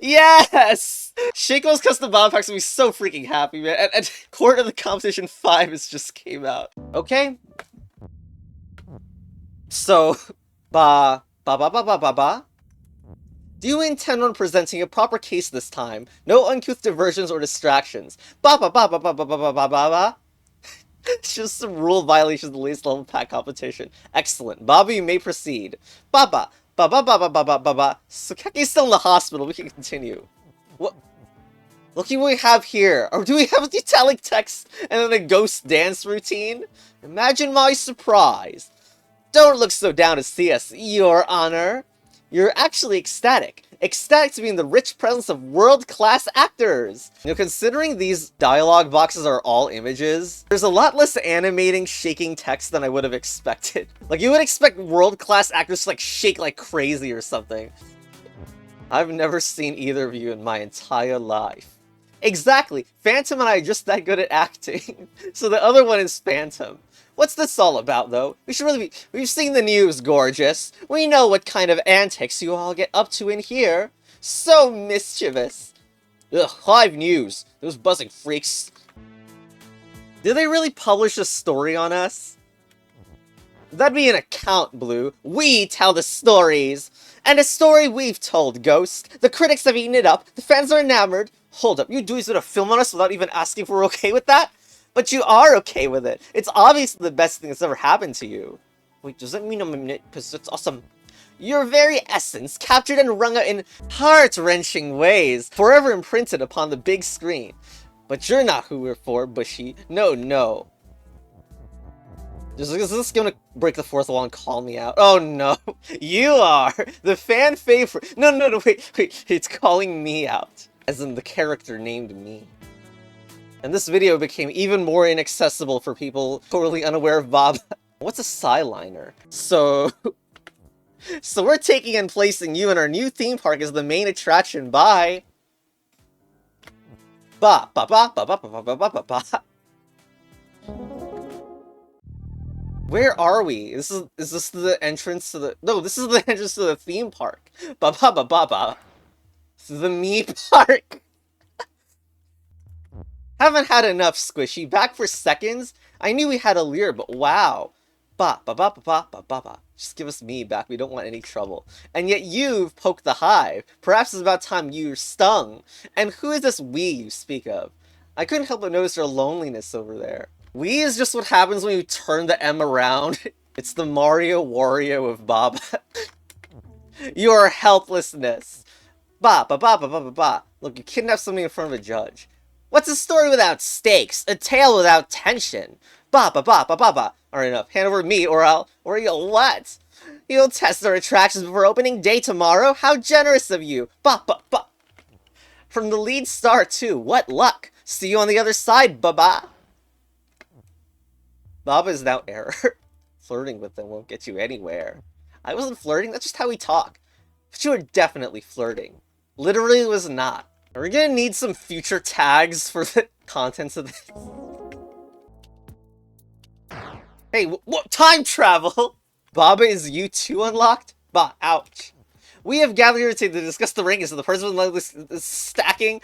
Yes! Shaco's custom bomb packs will be so freaking happy, man. And Court of the Competition 5 has just came out. Okay. So, ba ba ba ba ba ba ba. Do you intend on presenting a proper case this time? No uncouth diversions or distractions. Ba ba ba ba ba ba ba ba ba ba. It's just some rule violations of the latest level pack competition. Excellent. Baba, you may proceed. Baba. Ba ba ba ba ba ba ba ba. Sukeki's still in the hospital. We can continue. What? Looking what we have here. Or do we have italic text and then a ghost dance routine? Imagine my surprise. Don't look so down to see us, Your Honor. You're actually ecstatic. Ecstatic to be in the rich presence of world-class actors! You know, considering these dialogue boxes are all images, there's a lot less animating, shaking text than I would have expected. Like, you would expect world-class actors to, like, shake like crazy or something. I've never seen either of you in my entire life. Exactly! Phantom and I are just that good at acting. So the other one is Phantom. What's this all about, though? We've seen the news, gorgeous. We know what kind of antics you all get up to in here. So mischievous. Ugh, live news. Those buzzing freaks. Did they really publish a story on us? That'd be an account, Blue. We tell the stories. And a story we've told, Ghost. The critics have eaten it up. The fans are enamored. Hold up, you dudes would have filmed on us without even asking if we're okay with that? But you are okay with it. It's obviously the best thing that's ever happened to you. Wait, does that mean I'm a minute? Because it's awesome. Your very essence, captured and wrung out in heart-wrenching ways, forever imprinted upon the big screen. But you're not who we're for, Bushy. No, no. Is this gonna break the fourth wall and call me out? Oh no, you are the fan favorite. No, no, no, wait, it's calling me out. As in the character named me. And this video became even more inaccessible for people totally unaware of Bob. What's a Siliner? So we're taking and placing you in our new theme park as the main attraction. Bye. Ba ba ba ba ba ba ba ba ba ba. Where are we? Is this the entrance to the? No, this is the entrance to the theme park. Ba ba ba ba ba. This is the me park. Haven't had enough, Squishy. Back for seconds? I knew we had a lure, but wow. Ba ba ba ba ba ba ba ba. Just give us me back. We don't want any trouble. And yet you've poked the hive. Perhaps it's about time you're stung. And who is this we you speak of? I couldn't help but notice your loneliness over there. We is just what happens when you turn the M around. It's the Mario Wario of Baba. Your helplessness. Ba ba ba ba ba ba ba. Look, you kidnapped something in front of a judge. What's a story without stakes? A tale without tension? Ba ba ba ba ba ba. Alright, enough. Hand over me, or you'll what? You'll test our attractions before opening day tomorrow? How generous of you! Ba ba ba. From the lead star too. What luck! See you on the other side, Baba. Baba is now error. Flirting with them won't get you anywhere. I wasn't flirting. That's just how we talk. But you were definitely flirting. Literally was not. Are we gonna need some future tags for the contents of this? Hey, what? Time travel? Baba, is you too unlocked? Bah, ouch. We have gathered here today to discuss the rankings of the person is stacking.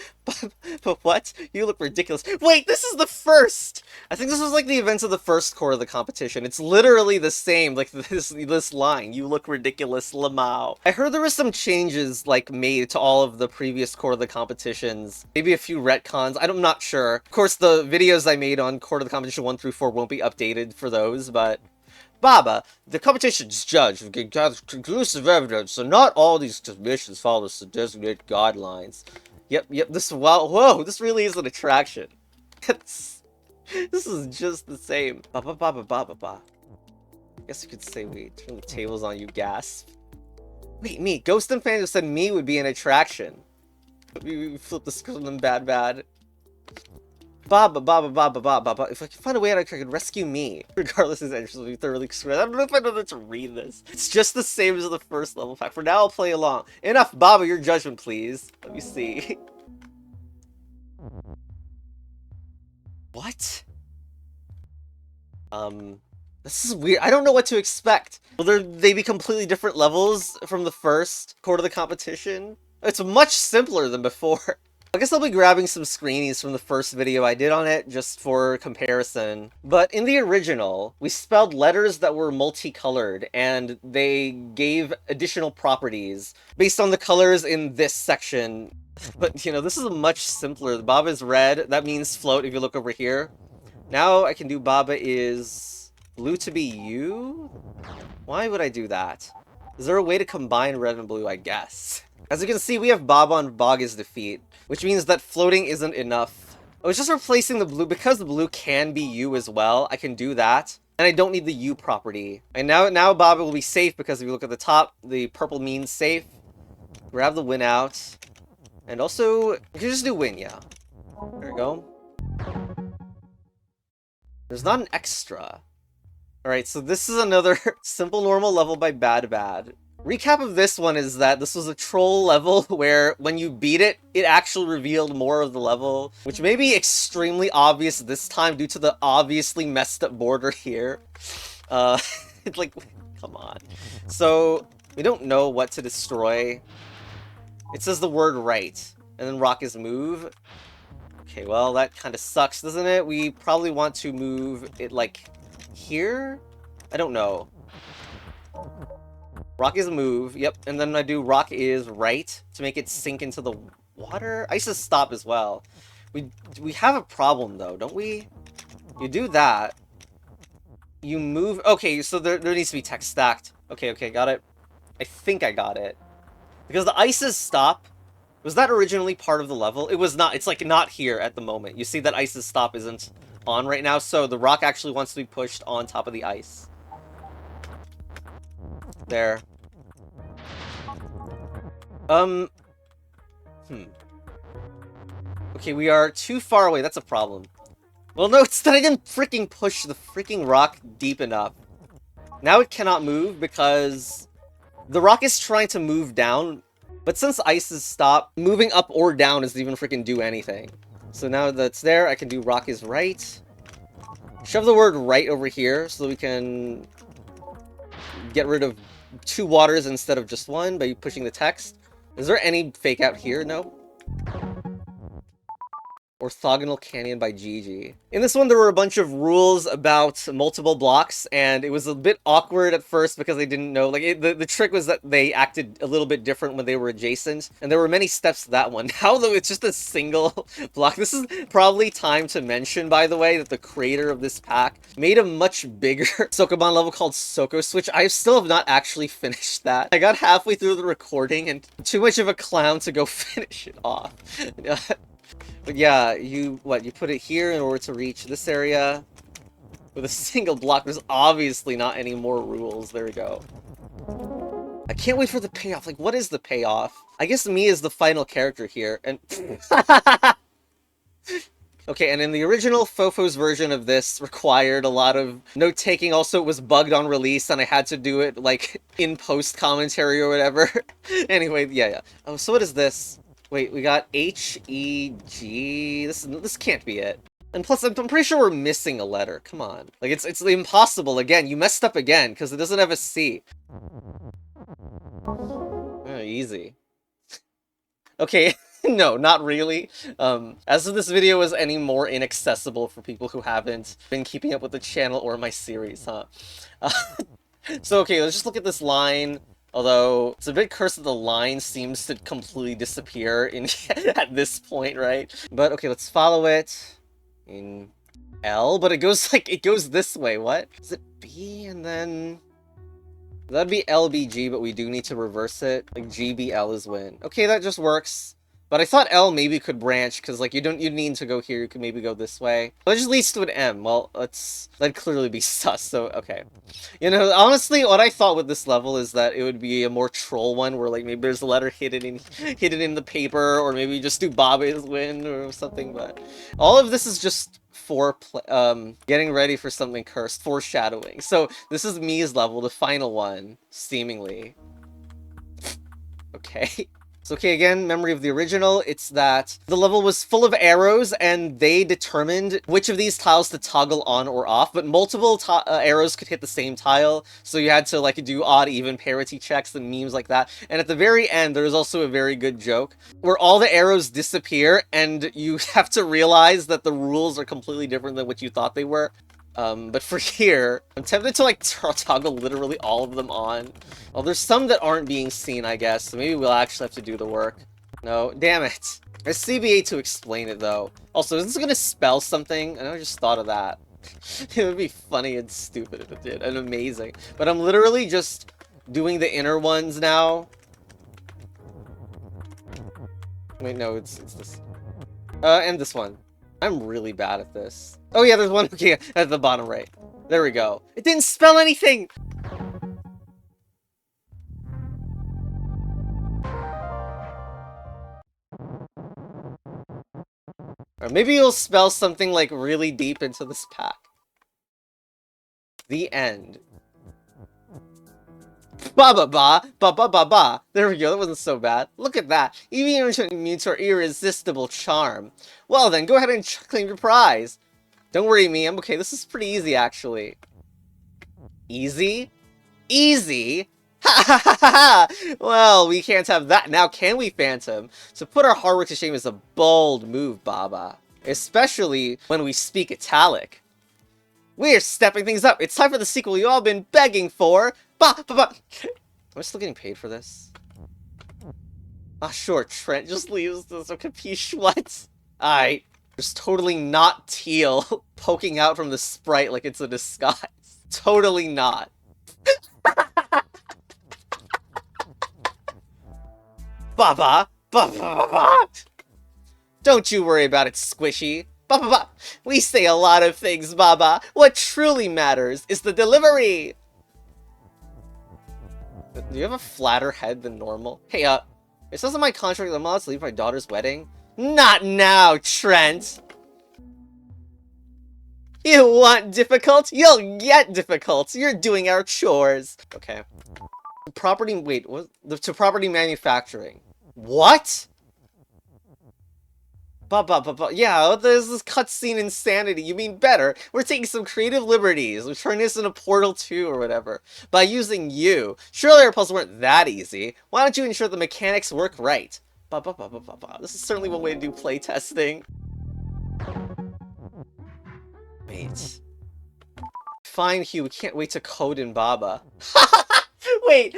But what? You look ridiculous. Wait, this is the first! I think this was like the events of the first core of the competition. It's literally the same, like this line. You look ridiculous, Lamau. I heard there was some changes like made to all of the previous core of the competitions. Maybe a few retcons. I'm not sure. Of course, the videos I made on core of the competition 1 through 4 won't be updated for those, but Baba, the competition's judge will gather conclusive evidence, so not all these submissions follow the designated guidelines. Yep, whoa, this really is an attraction. This is just the same. Ba ba ba ba ba ba ba. Guess you could say we turn the tables on you, gasp. Wait, me, Ghost and Phantom said me would be an attraction. We flipped the script on them bad. Ba ba ba ba ba ba ba ba. If I can find a way out, I could rescue me. Regardless, his entrance will be thoroughly screwed. I don't know if I know how to read this. It's just the same as the first level pack. For now, I'll play along. Enough, Baba, your judgment, please. Let me see. What? This is weird. I don't know what to expect. Will they be completely different levels from the first core of the competition? It's much simpler than before. I guess I'll be grabbing some screenies from the first video I did on it, just for comparison. But in the original, we spelled letters that were multicolored, and they gave additional properties based on the colors in this section. But, you know, this is much simpler. Baba is red, that means float if you look over here. Now I can do Baba is blue to be you? Why would I do that? Is there a way to combine red and blue? I guess. As you can see, we have Baba on Bog's defeat, which means that floating isn't enough. I was just replacing the blue, because the blue can be U as well, I can do that. And I don't need the U property. And now Baba will be safe, because if you look at the top, the purple means safe. Grab the win out. And also, you can just do win, yeah. There we go. There's not an extra. Alright, so this is another simple normal level by Bad. Recap of this one is that this was a troll level where when you beat it, it actually revealed more of the level, which may be extremely obvious this time due to the obviously messed up border here. It's like, come on. So, we don't know what to destroy. It says the word right, and then rock is move. Okay, well, that kind of sucks, doesn't it? We probably want to move it, like, here? I don't know. Rock is move, yep, and then I do rock is right to make it sink into the water. Ice is stop as well. We have a problem though, don't we? You do that. You move. Okay, so there needs to be text stacked. Okay, got it. I think I got it. Because the ice is stop. Was that originally part of the level? It was not. It's like not here at the moment. You see that ice's stop isn't on right now, so the rock actually wants to be pushed on top of the ice. There. Okay, we are too far away. That's a problem. Well, no, it's that I didn't freaking push the freaking rock deep enough. Now it cannot move because the rock is trying to move down, but since ice is stopped, moving up or down doesn't even freaking do anything. So now that's there, I can do rock is right. Shove the word right over here so that we can get rid of 2 waters instead of just 1 by pushing the text. Is there any fake out here? No. Orthogonal Canyon by Gigi. In this one, there were a bunch of rules about multiple blocks, and it was a bit awkward at first because they didn't know. Like, the trick was that they acted a little bit different when they were adjacent, and there were many steps to that one. Now, though, it's just a single block. This is probably time to mention, by the way, that the creator of this pack made a much bigger Sokoban level called Soko Switch. I still have not actually finished that. I got halfway through the recording, and too much of a clown to go finish it off. But yeah, you put it here in order to reach this area with a single block. There's obviously not any more rules. There we go. I can't wait for the payoff. Like, what is the payoff? I guess me is the final character here, and... Okay, and in the original Fofo's version of this required a lot of note-taking. Also, it was bugged on release, and I had to do it, like, in post-commentary or whatever. Anyway, yeah. Oh, so what is this? Wait, we got H-E-G... This can't be it. And plus, I'm pretty sure we're missing a letter. Come on. Like, it's impossible again. You messed up again, because it doesn't have a C. Oh, easy. Okay, no, not really. As if this video is any more inaccessible for people who haven't been keeping up with the channel or my series, huh? So, okay, let's just look at this line. Although, it's a bit cursed that the line seems to completely disappear at this point, right? But, okay, let's follow it in L, but it goes this way, what? Is it B and then... That'd be LBG, but we do need to reverse it. Like, GBL is win. Okay, that just works. But I thought L maybe could branch, because, like, you need to go here, you could maybe go this way. But it just leads to an M. Well, that'd clearly be sus, so, okay. You know, honestly, what I thought with this level is that it would be a more troll one, where, like, maybe there's a letter hidden in the paper, or maybe just do Baba's win, or something, but... All of this is just for, getting ready for something cursed, foreshadowing. So, this is Mii's level, the final one, seemingly. Okay. So, okay, again, memory of the original, it's that the level was full of arrows, and they determined which of these tiles to toggle on or off, but multiple arrows could hit the same tile, so you had to, like, do odd-even parity checks and memes like that. And at the very end, there was also a very good joke, where all the arrows disappear, and you have to realize that the rules are completely different than what you thought they were. But for here, I'm tempted to, like, toggle literally all of them on. Well, there's some that aren't being seen, I guess, so maybe we'll actually have to do the work. No, damn it. There's CBA to explain it, though. Also, is this gonna spell something? I just thought of that. It would be funny and stupid if it did, and amazing. But I'm literally just doing the inner ones now. Wait, no, it's this. And this one. I'm really bad at this. Oh yeah, there's one okay, at the bottom right. There we go. It didn't spell anything! Or maybe you'll spell something like really deep into this pack. The end. Ba ba ba ba ba ba ba. There we go, that wasn't so bad. Look at that. Even immune to our irresistible charm. Well then, go ahead and claim your prize. Don't worry me, I'm okay. This is pretty easy actually. Easy? Easy? Ha ha ha ha! Well, we can't have that now, can we, Phantom? To put our hard work to shame is a bold move, Baba. Especially when we speak Italic. We're stepping things up. It's time for the sequel you all been begging for. Ba ba ba. Am I still getting paid for this? Ah, sure, Trent just leaves this. So capiche what? Alright. There's totally not teal poking out from the sprite like it's a disguise. Totally not. Baba! Ba ba ba! Don't you worry about it, Squishy. Ba ba ba! We say a lot of things, Baba. What truly matters is the delivery! Do you have a flatter head than normal? Hey, it says in my contract that I'm allowed to leave my daughter's wedding. Not now, Trent! You want difficult? You'll get difficult! You're doing our chores! Okay. Property- wait, what? To property manufacturing. What? Yeah, there's this cutscene insanity. You mean better? We're taking some creative liberties. We're turning this into Portal 2 or whatever. By using you. Surely our puzzles weren't that easy. Why don't you ensure the mechanics work right? This is certainly one way to do playtesting. Wait. Fine, Hugh. We can't wait to code in Baba. Wait,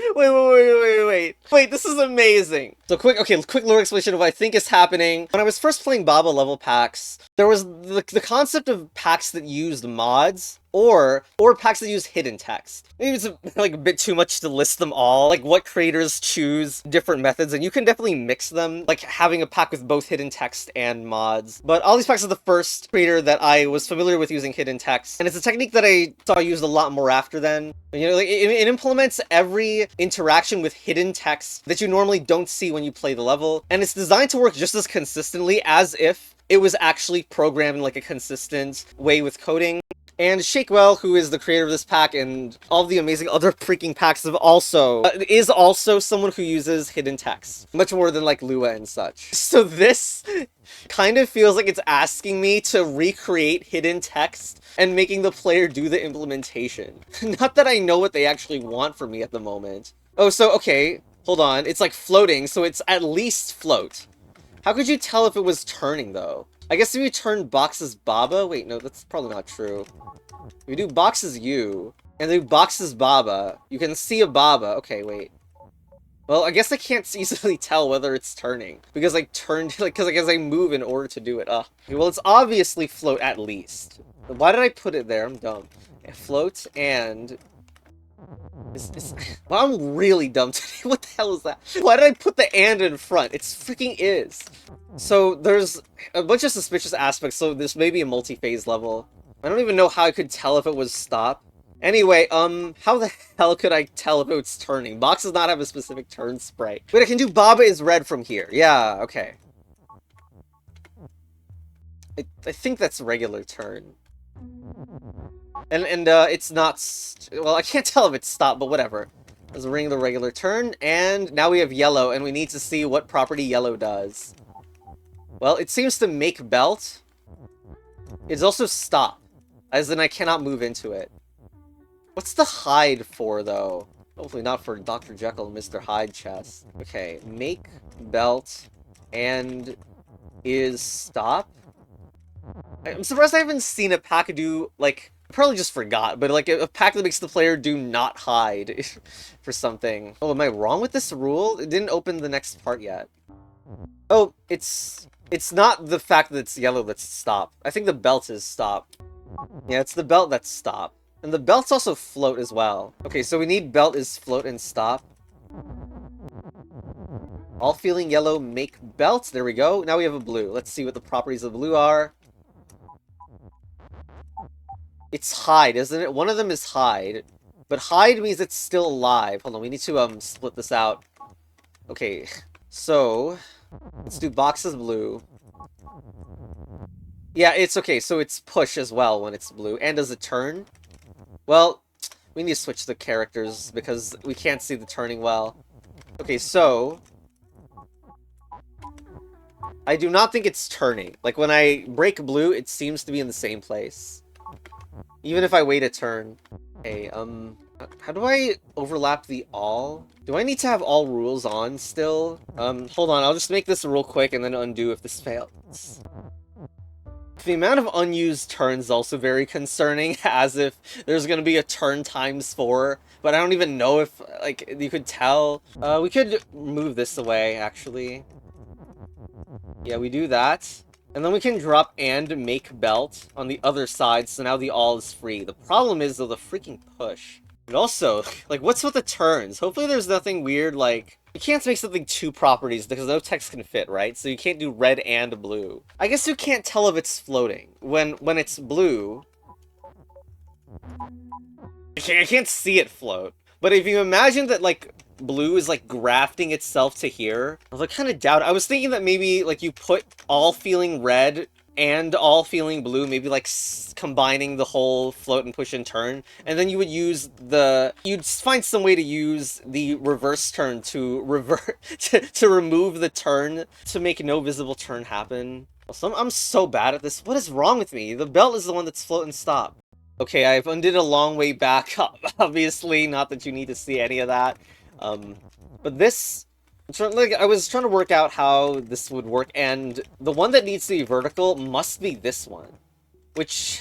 this is amazing. So quick lore explanation of what I think is happening. When I was first playing Baba level packs, there was the concept of packs that used mods, or packs that use hidden text. Maybe it's like a bit too much to list them all, like what creators choose different methods, and you can definitely mix them, like having a pack with both hidden text and mods. But all these packs are the first creator that I was familiar with using hidden text, and it's a technique that I saw used a lot more after then. You know, like it implements every interaction with hidden text that you normally don't see when you play the level, and it's designed to work just as consistently as if it was actually programmed in like a consistent way with coding. And Shakewell, who is the creator of this pack and all the amazing other freaking packs, is also someone who uses hidden text. Much more than like Lua and such. So this kind of feels like it's asking me to recreate hidden text and making the player do the implementation. Not that I know what they actually want from me at the moment. Oh, so okay, hold on. It's like floating, so it's at least float. How could you tell if it was turning, though? I guess if you turn boxes Baba... Wait, no, that's probably not true. If you do boxes U, and do boxes Baba, you can see a Baba. Okay, wait. Well, I guess I can't easily tell whether it's turning. Because I turned... because I guess I move in order to do it. Okay, well, it's obviously float at least. Why did I put it there? I'm dumb. Float and... Well, I'm really dumb today. What the hell is that? Why did I put the and in front? It's freaking is. So there's a bunch of suspicious aspects, so this may be a multi-phase level. I don't even know how I could tell if it was stop. Anyway, how the hell could I tell if it's turning? Box does not have a specific turn sprite. Wait, I can do Baba is red from here. Yeah, okay. I think that's regular turn. And it's not... well, I can't tell if it's stop, but whatever. Let's ring the regular turn, and now we have yellow, and we need to see what property yellow does. Well, it seems to make belt. It's also stop, as in I cannot move into it. What's the hide for, though? Hopefully not for Dr. Jekyll and Mr. Hyde chest. Okay, make belt and is stop? I'm surprised I haven't seen a pack do, like, I probably just forgot, but like a pack that makes the player do not hide for something. Oh, am I wrong with this rule? It didn't open the next part yet. Oh, it's not the fact that it's yellow that's stop. I think the belt is stop. Yeah, it's the belt that's stop. And the belt's also float as well. Okay, so we need belt is float and stop. All feeling yellow, make belt. There we go. Now we have a blue. Let's see what the properties of blue are. It's hide, isn't it? One of them is hide. But hide means it's still alive. Hold on, we need to split this out. Okay, so let's do boxes blue. Yeah, it's okay, so it's push as well when it's blue. And does it turn? Well, we need to switch the characters because we can't see the turning well. Okay, so I do not think it's turning. Like, when I break blue, it seems to be in the same place. Even if I wait a turn. Okay, how do I overlap the all? Do I need to have all rules on still? Hold on, I'll just make this real quick and then undo if this fails. The amount of unused turns is also very concerning, as if there's gonna be a turn ×4, but I don't even know if, like, you could tell. We could move this away, actually. Yeah, we do that. And then we can drop and make belt on the other side, so now the all is free. The problem is, though, the freaking push. And also, like, what's with the turns? Hopefully there's nothing weird, like... You can't make something 2 properties, because no text can fit, right? So you can't do red and blue. I guess you can't tell if it's floating. When it's blue... I can't see it float. But if you imagine that, like, blue is, like, grafting itself to here, I was, like, kind of doubt. I was thinking that maybe, like, you put all feeling red and all feeling blue, maybe, like, combining the whole float and push and turn, and then you would use the... You'd find some way to use the reverse turn to to remove the turn, to make no visible turn happen. I'm so bad at this. What is wrong with me? The belt is the one that's float and stop. Okay, I've undid a long way back, obviously, not that you need to see any of that. But this, like, I was trying to work out how this would work, and the one that needs to be vertical must be this one. Which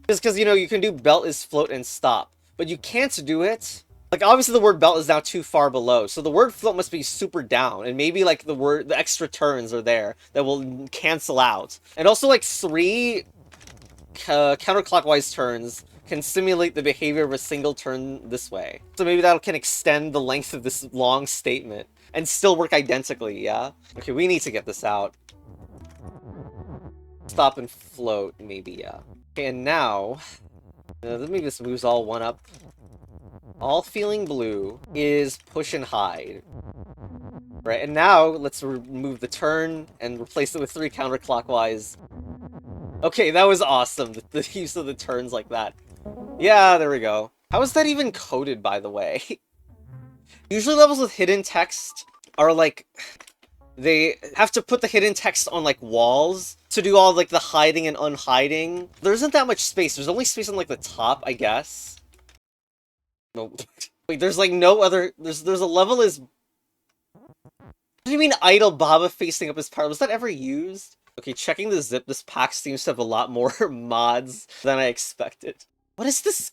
is because, you know, you can do belt is float and stop, but you can't do it. Like, obviously the word belt is now too far below, so the word float must be super down, and maybe, like, the extra turns are there that will cancel out. And also, like, 3 counterclockwise turns can simulate the behavior of a single turn this way. So maybe that can extend the length of this long statement and still work identically, yeah? Okay, we need to get this out. Stop and float, maybe, yeah. Okay, and now... maybe this moves all one up. All feeling blue is push and hide. Right, and now let's remove the turn and replace it with 3 counterclockwise. Okay, that was awesome, the use of the turns like that. Yeah, there we go. How is that even coded, by the way? Usually levels with hidden text are like... They have to put the hidden text on, like, walls to do all, like, the hiding and unhiding. There isn't that much space. There's only space on, like, the top, I guess. No. Wait, there's, like, no other... There's a level is... What do you mean idle Baba facing up his power? Was that ever used? Okay, checking the zip, this pack seems to have a lot more mods than I expected. What is this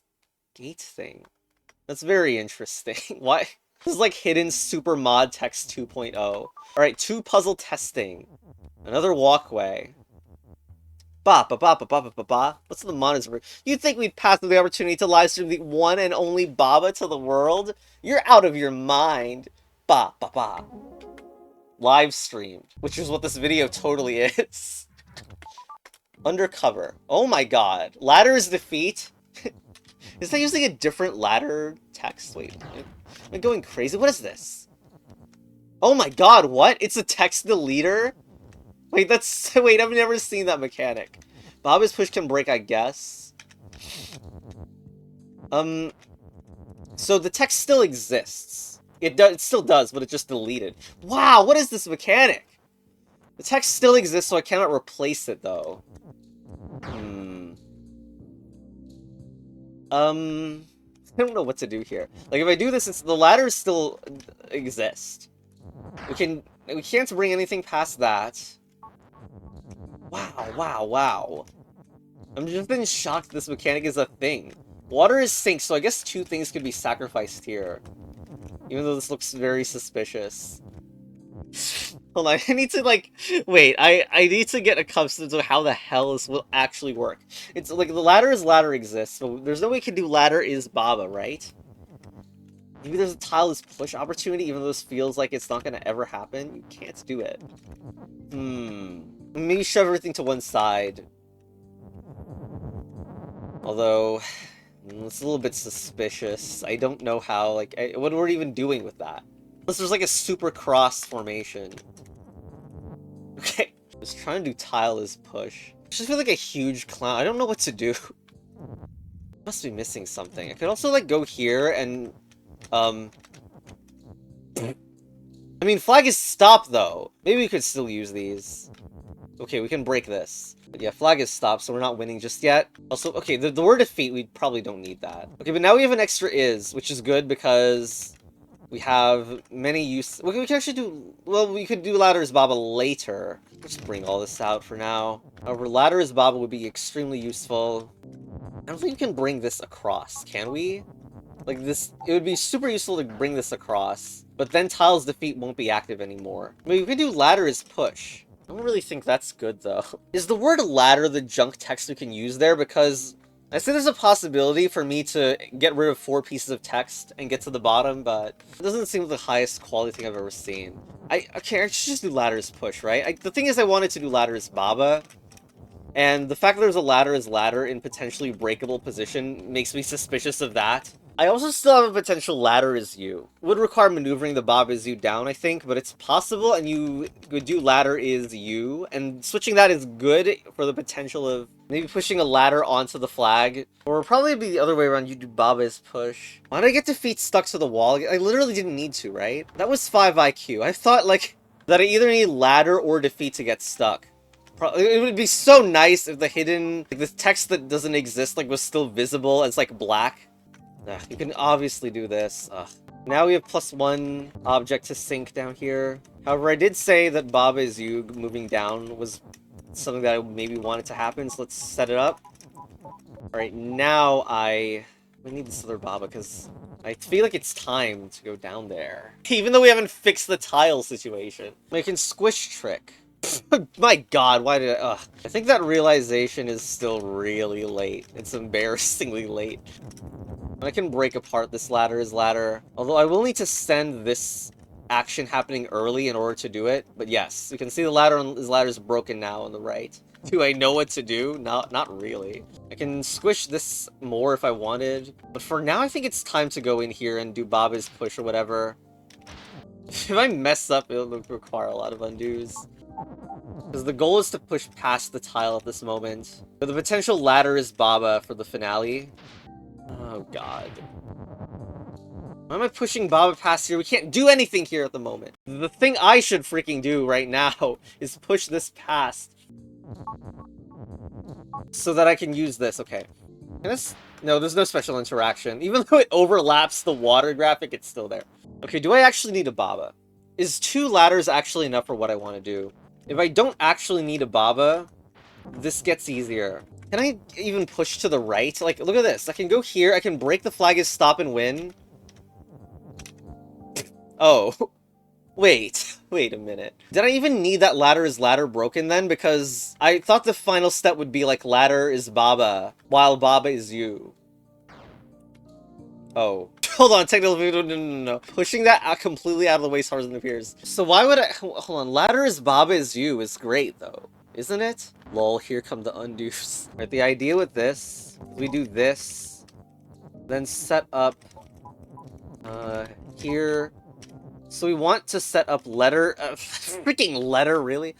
gate thing? That's very interesting. Why? This is like hidden super mod text 2.0. Alright, 2 puzzle testing. Another walkway. Ba ba ba ba ba ba ba ba. What's the monitor? You think we'd pass the opportunity to livestream the one and only Baba to the world? You're out of your mind. Ba ba ba. Live streamed, which is what this video totally is. Undercover. Oh my god. Ladder's defeat? Is that using a different ladder text? Wait, am I going crazy? What is this? Oh my god, what? It's a text deleter? Wait, that's... Wait, I've never seen that mechanic. Baba's push can break, I guess. So the text still exists. It still does, but it just deleted. Wow, what is this mechanic? The text still exists, so I cannot replace it, though. I don't know what to do here. Like, if I do this, the ladders still exist. We can't bring anything past that. Wow. I'm just in shock this mechanic is a thing. Water is synced, so I guess two things could be sacrificed here. Even though this looks very suspicious. Hold on, I need to, like... Wait, I need to get accustomed to how the hell this will actually work. It's like, the ladder exists, so there's no way we can do ladder is Baba, right? Maybe there's a tile is push opportunity, even though this feels like it's not gonna ever happen. You can't do it. Maybe shove everything to one side. Although, it's a little bit suspicious. I don't know how, like, what we're even doing with that. Unless there's like a super cross formation. Okay. Just trying to do tile is push. I just feel like a huge clown. I don't know what to do. Must be missing something. I could also like go here and I mean, flag is stop though. Maybe we could still use these. Okay, we can break this. But yeah, flag is stop, so we're not winning just yet. Also, okay, the word defeat, we probably don't need that. Okay, but now we have an extra is, which is good because we have many use. We can actually do, well, we could do ladder is Baba later. Let's bring all this out for now. However, ladder is Baba would be extremely useful. I don't think we can bring this across, can we? Like this, it would be super useful to bring this across, but then tiles defeat won't be active anymore. I mean, we can do ladder is push. I don't really think that's good, though. Is the word ladder the junk text we can use there? Because I say there's a possibility for me to get rid of 4 pieces of text and get to the bottom, but it doesn't seem the highest quality thing I've ever seen. Okay, I should just do ladder is push, right? The thing is, I wanted to do ladder is Baba, and the fact that there's a ladder is ladder in potentially breakable position makes me suspicious of that. I also still have a potential ladder is you. It would require maneuvering the Baba is you down, I think, but it's possible, and you would do ladder is you, and switching that is good for the potential of maybe pushing a ladder onto the flag, or probably be the other way around, you do Baba is push. Why did I get defeat stuck to the wall? I literally didn't need to, right? That was 5 IQ. I thought, like, that I either need ladder or defeat to get stuck. It would be so nice if the hidden, like, the text that doesn't exist, like, was still visible as, like, black. You can obviously do this. Now we have +1 object to sync down here. However, I did say that Baba is you moving down was something that I maybe wanted to happen, so let's set it up. Alright, now we need this other Baba, because I feel like it's time to go down there. Even though we haven't fixed the tile situation. I can squish trick. My god, why did I think that realization is still really late. It's embarrassingly late. I can break apart this ladder is ladder. Although I will need to send this action happening early in order to do it. But yes, you can see the ladder is broken now on the right. Do I know what to do? Not really. I can squish this more if I wanted. But for now, I think it's time to go in here and do Baba's push or whatever. If I mess up, it'll require a lot of undos. Because the goal is to push past the tile at this moment. But the potential ladder is Baba for the finale. Oh god. Why am I pushing Baba past here? We can't do anything here at the moment. The thing I should freaking do right now is push this past. So that I can use this. Okay. No, there's no special interaction. Even though it overlaps the water graphic, it's still there. Okay, do I actually need a Baba? Is 2 ladders actually enough for what I want to do? If I don't actually need a Baba, this gets easier. Can I even push to the right? Like, look at this. I can go here, I can break the flag as stop and win. Oh. Wait a minute. Did I even need that ladder is ladder broken then? Because I thought the final step would be like ladder is Baba, while Baba is you. Oh. Hold on, technical no. Pushing that out completely out of the way is harder than it appears. So why would I... Hold on, ladder is Baba is you is great, though. Isn't it? Lol, here come the undos. Right, the idea with this, we do this, then set up, here. So we want to set up letter, freaking letter, really?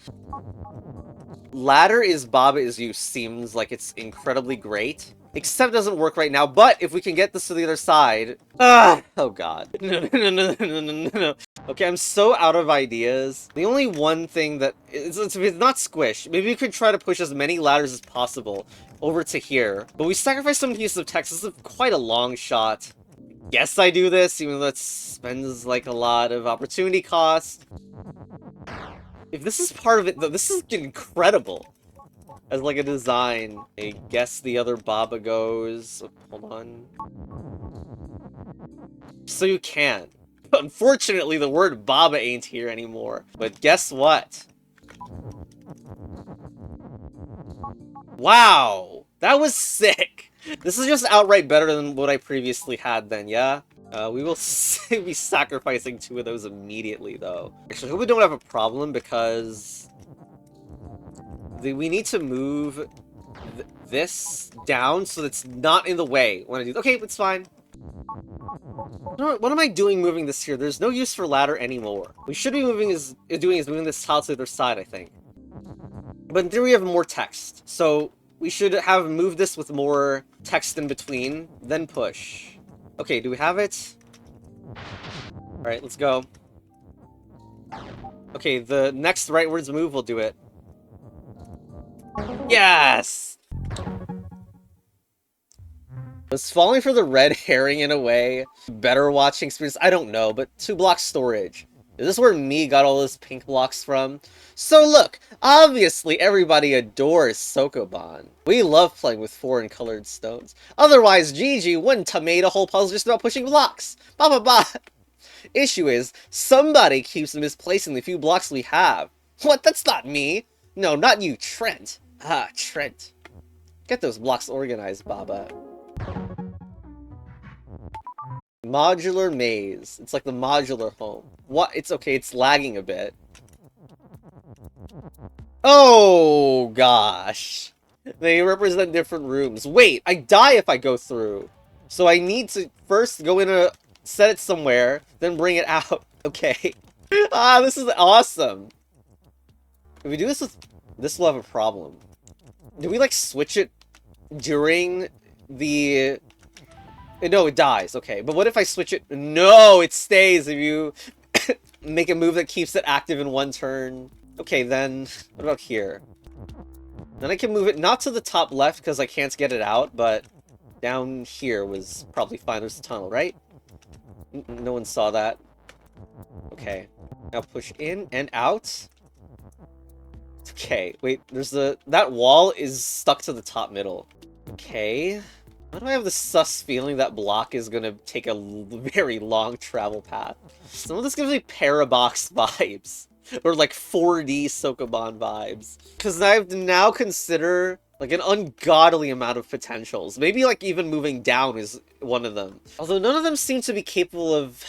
Ladder is Baba is you seems like it's incredibly great. Except it doesn't work right now, but if we can get this to the other side... Ah! Oh god. No. Okay, I'm so out of ideas. The only one thing that... It's not squish. Maybe we could try to push as many ladders as possible over to here. But we sacrifice some pieces of text. This is quite a long shot. Guess I do this, even though it spends, like, a lot of opportunity cost. If this is part of it, though, this is incredible. As, like, a design. I guess the other Baba goes... Hold on. So you can. Unfortunately, the word Baba ain't here anymore. But guess what? Wow! That was sick! This is just outright better than what I previously had then, yeah? We will be sacrificing 2 of those immediately, though. Actually, I hope we don't have a problem, because... we need to move this down so it's not in the way when I do... Okay, it's fine. What am I doing moving this here? There's no use for ladder anymore. We should be moving moving this tile to the other side, I think. But in theory, we have more text. So we should have moved this with more text in between, then push. Okay, do we have it? Alright, let's go. Okay, the next rightwards move will do it. Yes! Was falling for the red herring in a way better watching experience? I don't know, but 2 block storage. Is this where me got all those pink blocks from? So look, obviously everybody adores Sokoban. We love playing with foreign colored stones. Otherwise, GG wouldn't have made a whole puzzle just about pushing blocks. Ba ba ba. Issue is, somebody keeps misplacing the few blocks we have. What? That's not me. No, not you, Trent. Ah, Trent. Get those blocks organized, Baba. Modular maze. It's like the modular home. What? It's okay, it's lagging a bit. Oh, gosh. They represent different rooms. Wait, I die if I go through. So I need to first go in set it somewhere, then bring it out. Okay. Ah, this is awesome. If we do this with... This will have a problem. Do we, like, switch it during the... No, it dies. Okay, but what if I switch it? No, it stays if you make a move that keeps it active in 1 turn. Okay, then what about here? Then I can move it not to the top left because I can't get it out, but down here was probably fine. There's a tunnel, right? No one saw that. Okay, now push in and out. Okay, wait, that wall is stuck to the top middle. Okay. Why do I have the sus feeling that block is gonna take a very long travel path? Some of this gives me Parabox vibes. Or like 4D Sokoban vibes. Because I have to now consider like an ungodly amount of potentials. Maybe like even moving down is one of them. Although none of them seem to be capable of...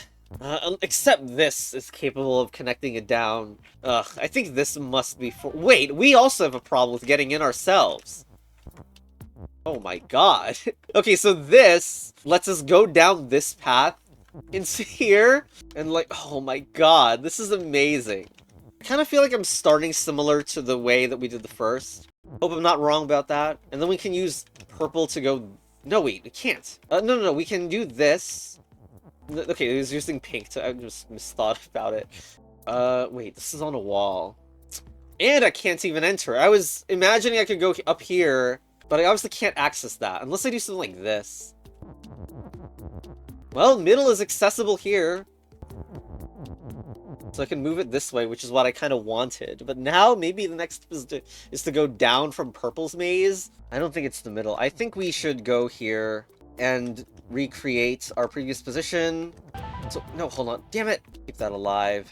except this is capable of connecting it down. Ugh, I think this must be for... Wait, we also have a problem with getting in ourselves. Oh my god. Okay, so this lets us go down this path into here. And like, oh my god, this is amazing. I kind of feel like I'm starting similar to the way that we did the first. Hope I'm not wrong about that. And then we can use purple to go... No, wait, we can't. No, we can do this. Okay, it was using pink to... I just misthought about it. Wait, this is on a wall. And I can't even enter. I was imagining I could go up here, but I obviously can't access that, unless I do something like this. Well, middle is accessible here. So I can move it this way, which is what I kind of wanted. But now, maybe the next is to go down from purple's maze. I don't think it's the middle. I think we should go here and recreate our previous position. So, no, hold on. Damn it! Keep that alive.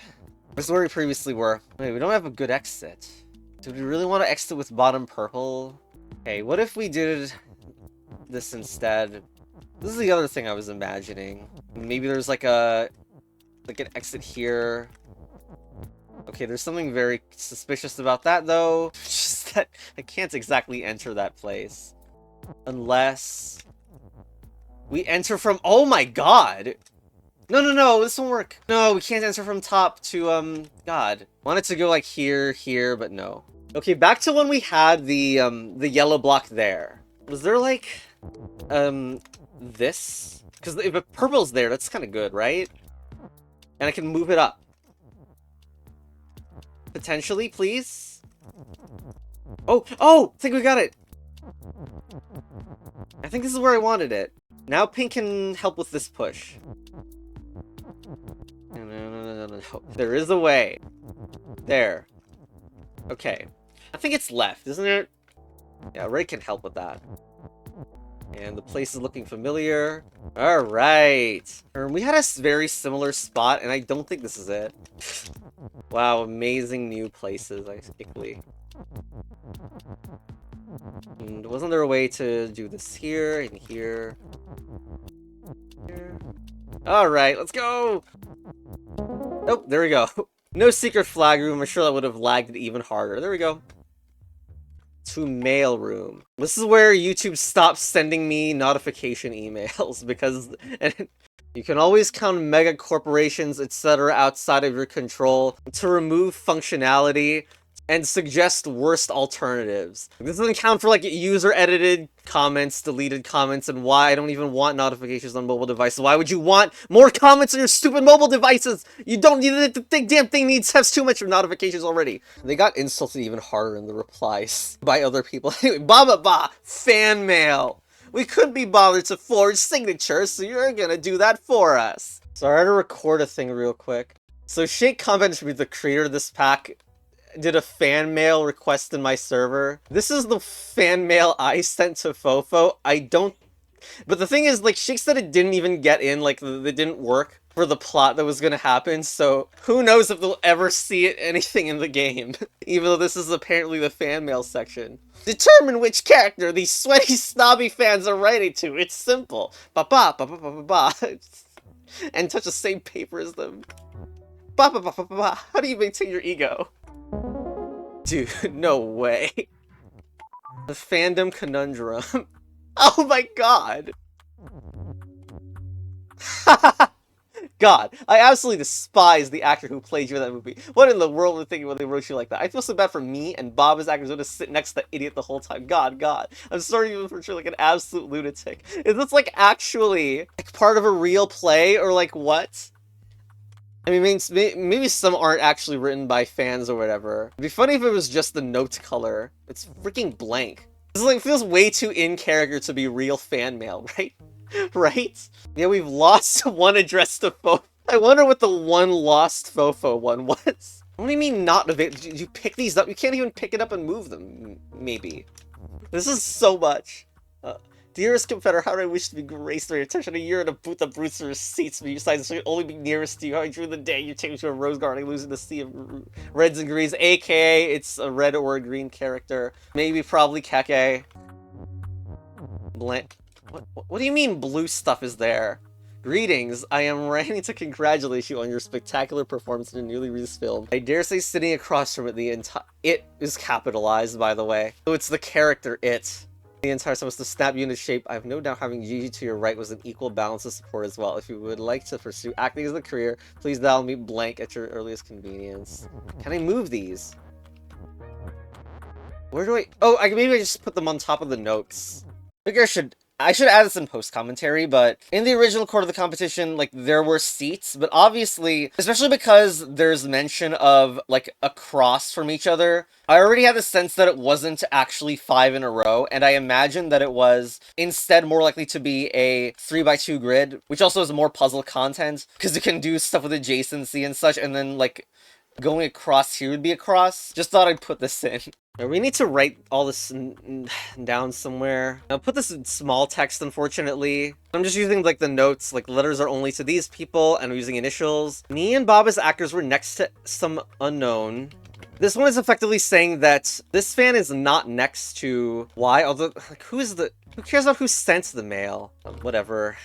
This is where we previously were. Wait, we don't have a good exit. Do we really want to exit with bottom purple? Okay, what if we did this instead? This is the other thing I was imagining. Maybe there's like an exit here. Okay, there's something very suspicious about that though. Just that I can't exactly enter that place. Unless we enter from... Oh my god! No, this won't work. No, we can't enter from top to, God. Wanted to go like here, but no. Okay, back to when we had the yellow block there. Was there like... This? Because if purple's there, that's kind of good, right? And I can move it up. Potentially, please? Oh! I think we got it! I think this is where I wanted it. Now pink can help with this push. No. There is a way. There. Okay. I think it's left, isn't it? Yeah, red can help with that. And the place is looking familiar. Alright. We had a very similar spot, and I don't think this is it. Wow, amazing new places, basically. And wasn't there a way to do this here and here? Here. Alright, let's go! Oh, there we go. No secret flag room. I'm sure that would have lagged it even harder. There we go. To mail room. This is where YouTube stops sending me notification emails because you can always count mega corporations, etc. outside of your control to remove functionality and suggest worst alternatives. This doesn't count for like user-edited comments, deleted comments, and why I don't even want notifications on mobile devices. Why would you want more comments on your stupid mobile devices? You don't need it. The damn thing has too much notifications already. They got insulted even harder in the replies by other people. Anyway, fan mail. We couldn't be bothered to forge signatures, so you're gonna do that for us. So I had to record a thing real quick. So Shake Comment should be the creator of this pack. Did a fan mail request in my server. This is the fan mail I sent to Fofo. But the thing is, like, Shake said it didn't even get in, like, it didn't work for the plot that was gonna happen, so who knows if they'll ever see anything in the game. Even though this is apparently the fan mail section. Determine which character these sweaty, snobby fans are writing to. It's simple. Ba-ba. And touch the same paper as them. Ba-ba. How do you maintain your ego? Dude, no way. The fandom conundrum. Oh my god. God, I absolutely despise the actor who played you in that movie. What in the world were they thinking when they wrote you like that? I feel so bad for me and Bob as actors who to sit next to that idiot the whole time. God. I'm sorry you for sure like an absolute lunatic. Is this like actually like part of a real play or like what? I mean, maybe some aren't actually written by fans or whatever. It'd be funny if it was just the note color. It's freaking blank. This like feels way too in character to be real fan mail, right? Right? Yeah, we've lost one address to Fofo. I wonder what the one lost Fofo one was. What do you mean not available? Did you pick these up? You can't even pick it up and move them, maybe. This is so much. Dearest Confederate, how do I wish to be graced by your attention? A year in a booth of Bruce's receipts, but you decided to only be nearest to you. How I drew the day you take me to a rose garden, losing the sea of reds and greens, aka it's a red or a green character. Maybe, probably Keke. Blank. What do you mean blue stuff is there? Greetings, I am writing to congratulate you on your spectacular performance in a newly released film. I dare say sitting across from it, it is capitalized, by the way. So it's the character it. The entire time was to snap you into shape. I have no doubt having Gigi to your right was an equal balance of support as well. If you would like to pursue acting as a career, please dial me blank at your earliest convenience. Can I move these? Where do I... Oh, maybe I just put them on top of the notes. I think I should add this in post-commentary, but in the original court of the competition, like, there were seats, but obviously, especially because there's mention of, like, across from each other, I already had the sense that it wasn't actually 5 in a row, and I imagined that it was instead more likely to be a 3x2 grid, which also has more puzzle content, because it can do stuff with adjacency and such, and then, like, going across here would be across. Just thought I'd put this in. We need to write all this down somewhere. I'll put this in small text, unfortunately. I'm just using, like, the notes, like, letters are only to these people, and I'm using initials. Me and Bob as actors were next to some unknown. This one is effectively saying that this fan is not next to Y, although, like, who cares about who sent the mail? Whatever.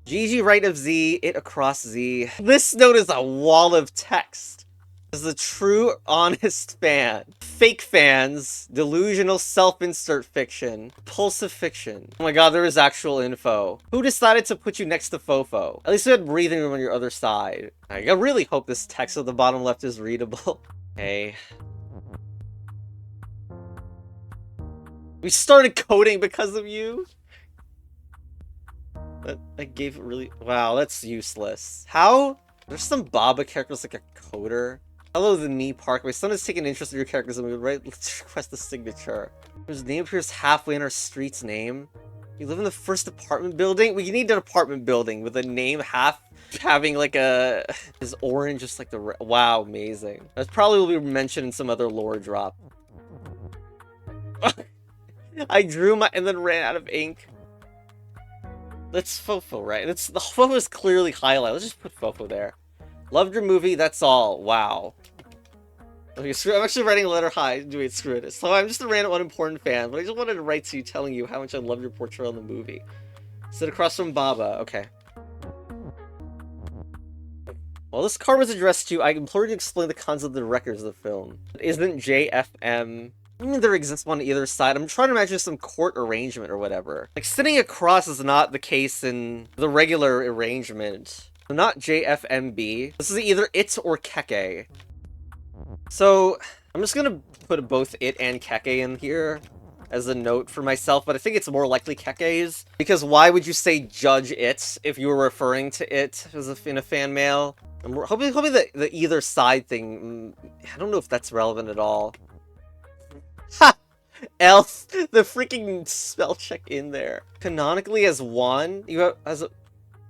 Gigi right of Z, it across Z. This note is a wall of text. Is a true, honest fan. Fake fans, delusional self-insert fiction, repulsive fiction. Oh my god, there is actual info. Who decided to put you next to Fofo? At least you had breathing room on your other side. I really hope this text at the bottom left is readable. Okay. We started coding because of you? I gave it really... Wow, that's useless. How? There's some Baba characters like a coder. Hello, the Me Park. My son has taken interest in your characters and we would let's request the signature. His name appears halfway in our street's name. You live in the first apartment building? We need an apartment building with a name half having like a... Is orange just like the... Wow, amazing. That's probably will be mentioned in some other lore drop. I drew my... and then ran out of ink. That's Fofo, right? That's... The Fofo is clearly highlighted. Let's just put Fofo there. Loved your movie, that's all. Wow. Okay, I'm actually writing a letter. Hi, wait, screw it. So I'm just a random unimportant fan, but I just wanted to write to you telling you how much I love your portrayal in the movie. Sit across from Baba. Okay. While this card was addressed to you, I implore you to explain the concept of the records of the film. Isn't JFM... I mean, there exists one on either side. I'm trying to imagine some court arrangement or whatever. Like, sitting across is not the case in the regular arrangement. So not JFMB. This is either it or Keke. So, I'm just gonna put both it and Keke in here as a note for myself, but I think it's more likely Keke's. Because why would you say judge it if you were referring to it as in a fan mail? I'm hoping the either side thing, I don't know if that's relevant at all. Ha! Elf! The freaking spell check in there. Canonically as one? You have, as a...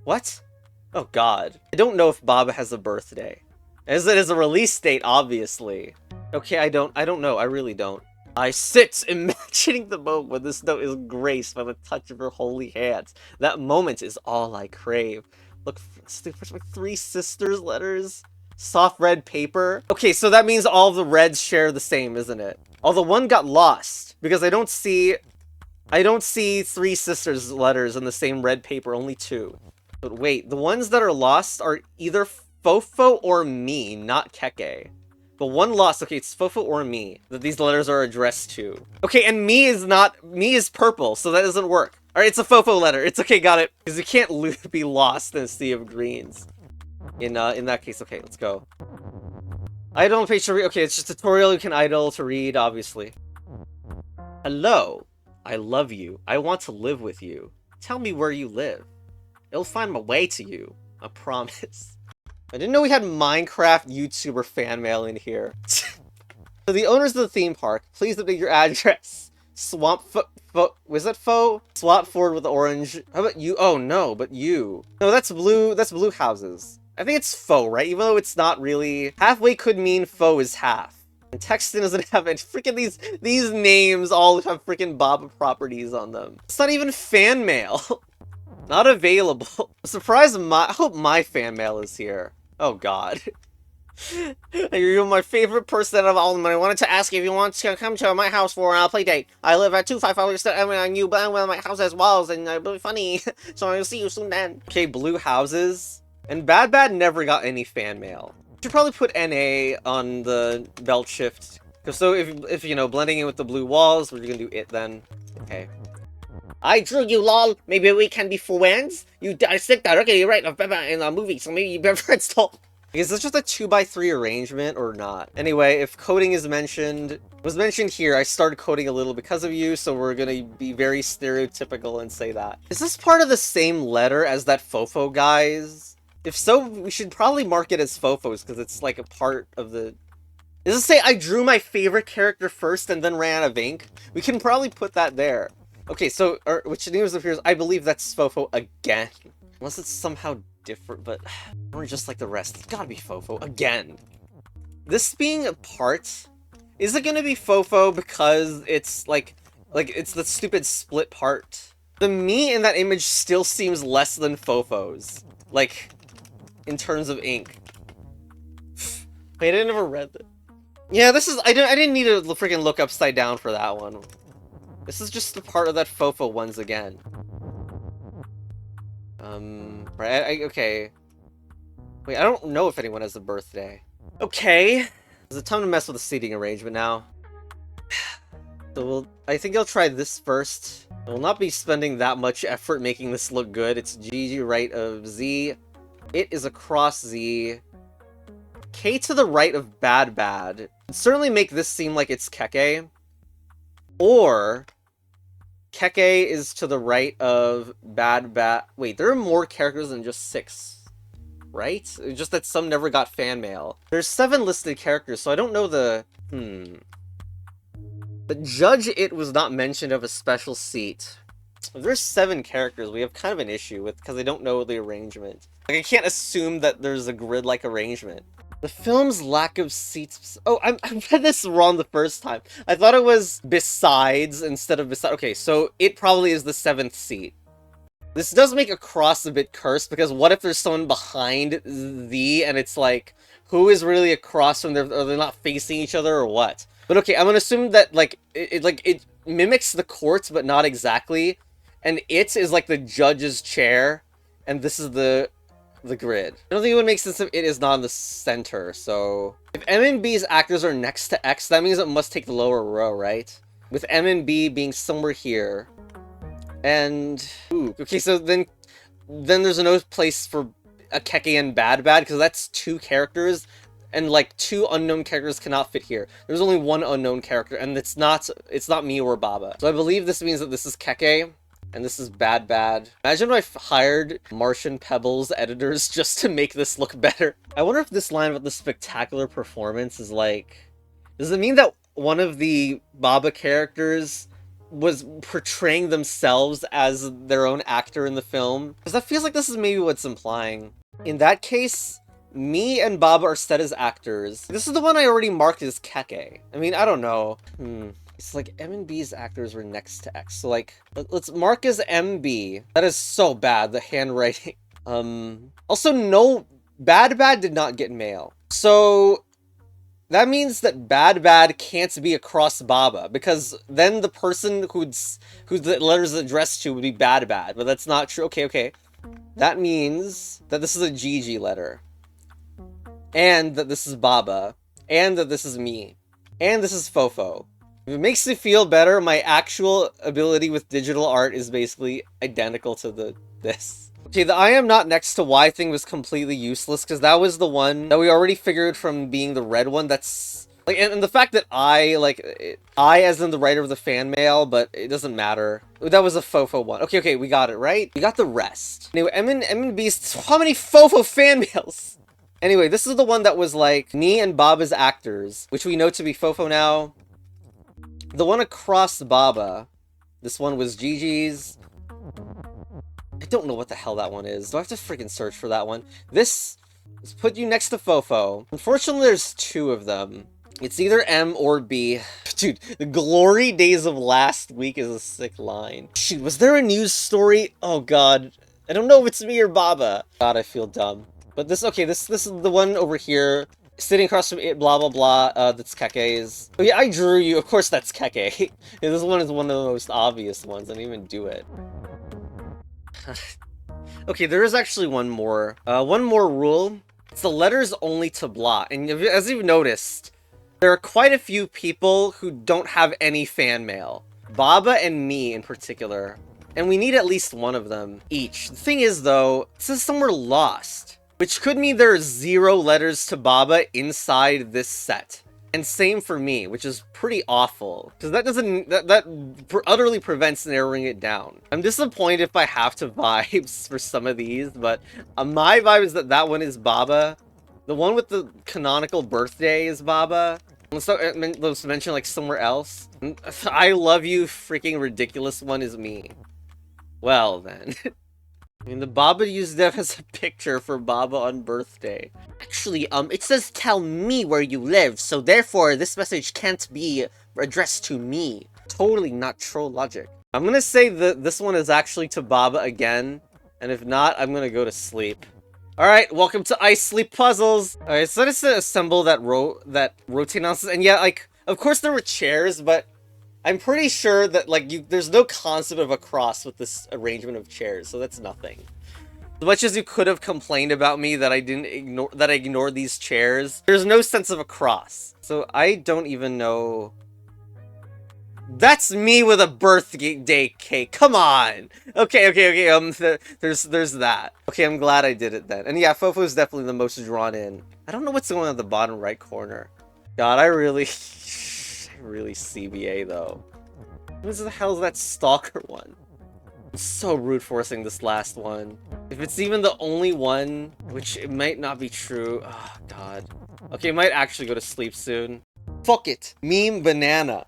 What? Oh god. I don't know if Baba has a birthday. As it is a release date, obviously. Okay, I don't know. I really don't. I sit imagining the moment when this note is graced by the touch of her holy hands. That moment is all I crave. Look, like 3 sisters letters. Soft red paper. Okay, so that means all the reds share the same, isn't it? Although one got lost, because I don't see 3 sisters letters in the same red paper, only 2. But wait, the ones that are lost are either Fofo or me, not Keke. But one lost, okay, it's Fofo or me that these letters are addressed to. Okay, and me is purple, so that doesn't work. Alright, it's a Fofo letter. It's okay, got it. Because you can't be lost in a sea of greens. In that case, okay, let's go. Idle on page to read. Okay, it's just a tutorial you can idle to read, obviously. Hello. I love you. I want to live with you. Tell me where you live. It'll find my way to you. I promise. I didn't know we had Minecraft YouTuber fan mail in here. So the owners of the theme park, please update your address. Swamp was that faux? Swap forward with orange. How about you? Oh no, but you. No, that's blue houses. I think it's faux, right? Even though it's not really... Halfway could mean faux is half. And Texton doesn't have any... Freaking these names all have freaking Baba properties on them. It's not even fan mail. Not available. I'm surprised I hope my fan mail is here. Oh god. You're my favorite person of all, and I wanted to ask you if you want to come to my house for a play date. I live at 255 and you but my house has walls and it'll be funny. So I'll see you soon then. Okay, blue houses. And Bad never got any fan mail. Should probably put NA on the belt shift. So if you know, blending in with the blue walls, we're gonna do it then. Okay. I drew you, lol. Maybe we can be friends? You dissect directly right in a movie, so maybe you better friends talk. Is this just a 2x3 arrangement or not? Anyway, if coding is was mentioned here, I started coding a little because of you, so we're gonna be very stereotypical and say that. Is this part of the same letter as that Fofo guy's? If so, we should probably mark it as Fofo's, because it's like a part of the... Does it say I drew my favorite character first and then ran out of ink? We can probably put that there. Okay, so, which news appears, I believe that's Fofo again. Unless it's somehow different, but... Or just like the rest. It's gotta be Fofo again. This being a part... Is it gonna be Fofo because it's like it's the stupid split part? The me in that image still seems less than Fofo's. Like... in terms of ink. Wait, I never read that. Yeah, this is... I didn't need to freaking look upside down for that one. This is just the part of that Fofo once again. Right, okay. Wait, I don't know if anyone has a birthday. Okay. Is it time to mess with the seating arrangement now? So I think I'll try this first. I will not be spending that much effort making this look good. It's GG right of Z. It is across Z. K to the right of Bad. It'd certainly make this seem like it's Keke. Or Keke is to the right of Wait, there are more characters than just 6, right? It's just that some never got fan mail. There's 7 listed characters, so I don't know the... But Judge It was not mentioned of a special seat. If there's 7 characters, we have kind of an issue with, because I don't know the arrangement. Like, I can't assume that there's a grid-like arrangement. The film's lack of seats... Oh, I read this wrong the first time. I thought it was besides instead of beside. Okay, so it probably is the 7th seat. This does make across a bit cursed, because what if there's someone behind the, and it's like, who is really across from them? Are they not facing each other, or what? But okay, I'm gonna assume that, like, it mimics the courts, but not exactly. And it is like the judge's chair, and this is the grid. I don't think it would make sense if it is not in the center, so... If M and B's actors are next to X, that means it must take the lower row, right? With M and B being somewhere here. And... Ooh, okay, so then there's no place for a Keke and Bad, because that's 2 characters, and, like, 2 unknown characters cannot fit here. There's only 1 unknown character, and it's not me or Baba. So I believe this means that this is Keke, and this is Bad. Imagine if I hired Martian Pebbles editors just to make this look better. I wonder if this line about the spectacular performance is like... Does it mean that one of the Baba characters was portraying themselves as their own actor in the film? Because that feels like this is maybe what's implying. In that case, me and Baba are set as actors. This is the one I already marked as Keke. I mean, I don't know. It's like M and B's actors were next to X. So like, let's mark as MB. That is so bad, the handwriting. Also, no, Bad did not get mail. So that means that Bad can't be across Baba, because then the person who the letter's addressed to would be Bad, but that's not true. Okay. That means that this is a GG letter. And that this is Baba. And that this is me. And this is Fofo. If it makes me feel better, my actual ability with digital art is basically identical to this. Okay, the I am not next to Y thing was completely useless, because that was the one that we already figured from being the red one. That's... like, and the fact that I as in the writer of the fan mail, but it doesn't matter. That was a Fofo one. Okay, we got it, right? We got the rest. Anyway, M and B's... How many Fofo fan mails? Anyway, this is the one that was like, me and Baba's actors, which we know to be Fofo now. The one across Baba, this one was Gigi's. I don't know what the hell that one is. Do I have to freaking search for that one? This is put you next to Fofo. Unfortunately, there's 2 of them. It's either M or B. Dude, the glory days of last week is a sick line. Shoot, was there a news story? Oh god. I don't know if it's me or Baba. God, I feel dumb. But this is the one over here. Sitting across from it, blah, blah, blah, that's Keke's. Oh yeah, I drew you. Of course that's Keke. Yeah, this one is one of the most obvious ones. I didn't even do it. Okay, there is actually one more rule. It's the letters only to blah. And as you've noticed, there are quite a few people who don't have any fan mail. Baba and me in particular. And we need at least one of them each. The thing is, though, it says somewhere lost. Which could mean there are 0 letters to Baba inside this set. And same for me, which is pretty awful. Because that utterly prevents narrowing it down. I'm disappointed if I have to vibes for some of these, but my vibe is that one is Baba. The one with the canonical birthday is Baba. Let's mention like somewhere else. I love you freaking ridiculous one is me. Well then. I mean, the Baba used them as a picture for Baba on birthday. Actually, it says tell me where you live, so therefore this message can't be addressed to me. Totally not troll logic. I'm gonna say that this one is actually to Baba again, and if not, I'm gonna go to sleep. Alright, welcome to Ice Sleep Puzzles! Alright, so let's assemble that rotate nonsense, and yeah, like, of course there were chairs, but I'm pretty sure that, like, there's no concept of a cross with this arrangement of chairs, so that's nothing. As much as you could have complained about me that I ignored these chairs, there's no sense of a cross. So I don't even know... That's me with a birthday cake, come on! Okay, there's that. Okay, I'm glad I did it then. And yeah, Fofo's definitely the most drawn in. I don't know what's going on at the bottom right corner. God, I really CBA though. What the hell is that stalker one? I'm so brute forcing this last one. If it's even the only one, which it might not be true. Oh, God. Okay, I might actually go to sleep soon. Fuck it. Meme banana.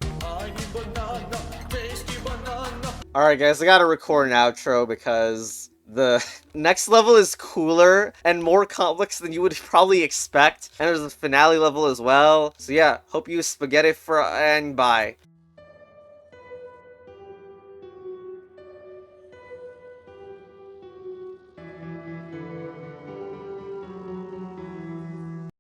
Alright guys, I gotta record an outro because the next level is cooler and more complex than you would probably expect. And there's a finale level as well. So yeah, hope you spaghetti and bye.